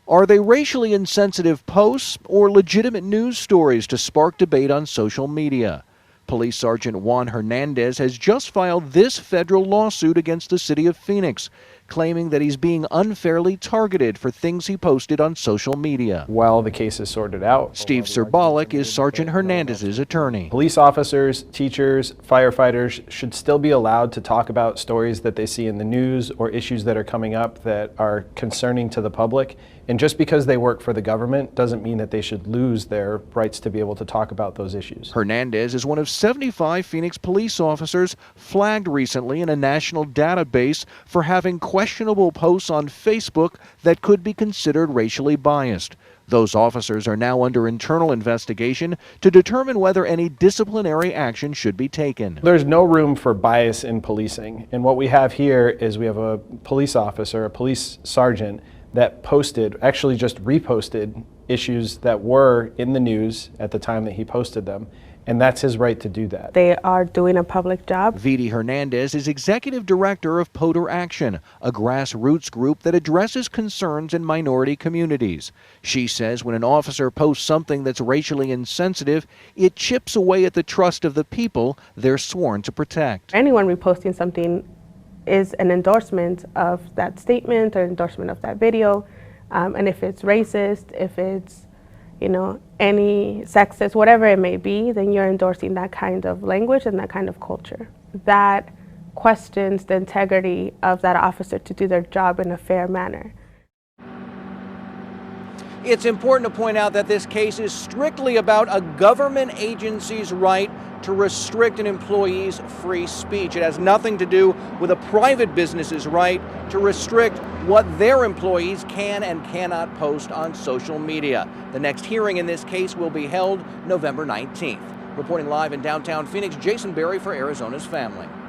Are they racially insensitive posts or legitimate news stories to spark debate on social media? Police Sergeant Juan Hernandez has just filed this federal lawsuit against the city of Phoenix, claiming that he's being unfairly targeted for things he posted on social media. While the case is sorted out, Steve Serbalik is Sergeant Hernandez's attorney. Police officers, teachers, firefighters should still be allowed to talk about stories that they see in the news or issues that are coming up that are concerning to the public. And just because they work for the government doesn't mean that they should lose their rights to be able to talk about those issues. Hernandez is one of 75 Phoenix police officers flagged recently in a national database for having questionable posts on Facebook that could be considered racially biased. Those officers are now under internal investigation to determine whether any disciplinary action should be taken. There's no room for bias in policing. And what we have here is we have a police officer, a police sergeant, that posted, actually just reposted issues that were in the news at the time that he posted them. And that's his right to do that. They are doing a public job. Vidi Hernandez is executive director of Poder Action, a grassroots group that addresses concerns in minority communities. She says when an officer posts something that's racially insensitive, it chips away at the trust of the people they're sworn to protect. Anyone reposting something is an endorsement of that statement or endorsement of that video. And if it's racist, if it's any sexist, whatever it may be, then you're endorsing that kind of language and that kind of culture. That questions the integrity of that officer to do their job in a fair manner. It's important to point out that this case is strictly about a government agency's right to restrict an employee's free speech. It has nothing to do with a private business's right to restrict what their employees can and cannot post on social media. The next hearing in this case will be held November 19th. Reporting live in downtown Phoenix, Jason Berry for Arizona's Family.